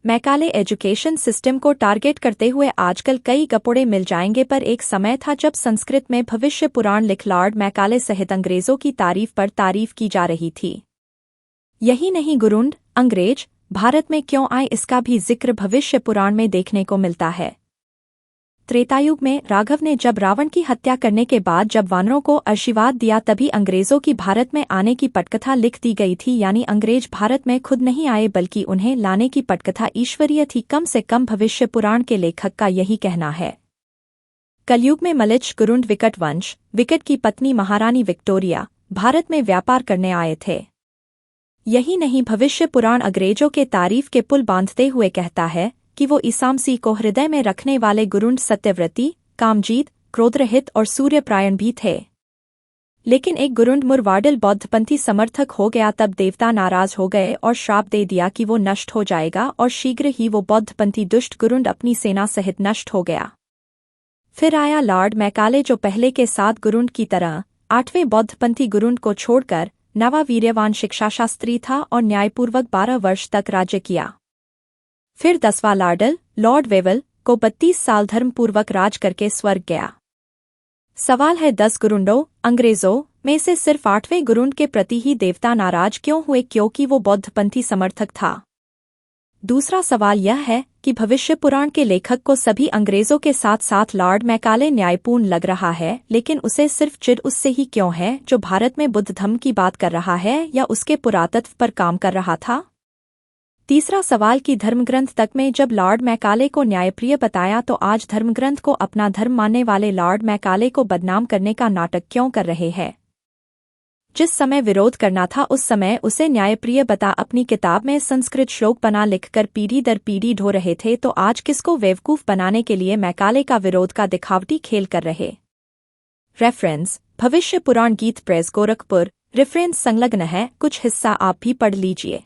Macaulay education system को target करते हुए आजकल कई गपोड़े मिल जाएंगे, पर एक समय था जब संस्कृत में भविष्य पुराण लिख लॉर्ड मैकाले सहित अंग्रेजों की तारीफ पर तारीफ की जा रही थी। यही नहीं, गुरुंड अंग्रेज भारत में क्यों आए इसका भी जिक्र भविष्य पुराण में देखने को मिलता है। त्रेतायुग में राघव ने जब रावण की हत्या करने के बाद जब वानरों को आशीर्वाद दिया, तभी अंग्रेजों की भारत में आने की पटकथा लिख दी गई थी। यानी अंग्रेज भारत में खुद नहीं आए बल्कि उन्हें लाने की पटकथा ईश्वरीय थी। कम से कम भविष्य पुराण के लेखक का यही कहना है। कलयुग में मलिच्छ गुरुंड विकट वंश विकट की पत्नी महारानी विक्टोरिया भारत में व्यापार करने आए थे। यही नहीं, भविष्य पुराण अंग्रेजों के तारीफ के पुल बांधते हुए कहता है कि वो ईसा मसीह को हृदय में रखने वाले गुरुंड सत्यव्रती, कामजीत, क्रोधरहित और सूर्यप्रायण भी थे। लेकिन एक गुरुंड मुरवाडिल बौद्धपंथी समर्थक हो गया, तब देवता नाराज हो गए और श्राप दे दिया कि वो नष्ट हो जाएगा, और शीघ्र ही वो बौद्धपंथी दुष्ट गुरुंड अपनी सेना सहित नष्ट हो गया। फिर आया लॉर्ड मैकाले, जो पहले के 7 गुरुंड की तरह 8वें बौद्धपंथी गुरुंड को छोड़कर नवा वीर्यवान शिक्षाशास्त्री था और न्यायपूर्वक 12 वर्ष तक राज्य किया। फिर 10वां लॉर्डल लॉर्ड वेवल को 32 साल धर्मपूर्वक राज करके स्वर्ग गया। सवाल है 10 गुरुंडों अंग्रेजों में से सिर्फ 8वें गुरुंड के प्रति ही देवता नाराज क्यों हुए, क्योंकि वो बौद्धपंथी समर्थक था। दूसरा सवाल यह है कि भविष्य पुराण के लेखक को सभी अंग्रेजों के साथ साथ लॉर्ड मैकाले न्यायपूर्ण लग रहा है, लेकिन उसे सिर्फ चिढ़ उससे ही क्यों है जो भारत में बुद्ध धर्म की बात कर रहा है या उसके पुरातत्व पर काम कर रहा था। तीसरा सवाल कि धर्मग्रंथ तक में जब लॉर्ड मैकाले को न्यायप्रिय बताया, तो आज धर्मग्रंथ को अपना धर्म मानने वाले लॉर्ड मैकाले को बदनाम करने का नाटक क्यों कर रहे हैं। जिस समय विरोध करना था उस समय उसे न्यायप्रिय बता अपनी किताब में संस्कृत श्लोक बना लिखकर पीढ़ी दर पीढ़ी ढो रहे थे, तो आज किसको बेवकूफ बनाने के लिए मैकाले का विरोध का दिखावटी खेल कर रहे। रेफरेंस भविष्य पुराण गीत प्रेस गोरखपुर। रेफरेंस संलग्न है, कुछ हिस्सा आप भी पढ़ लीजिए।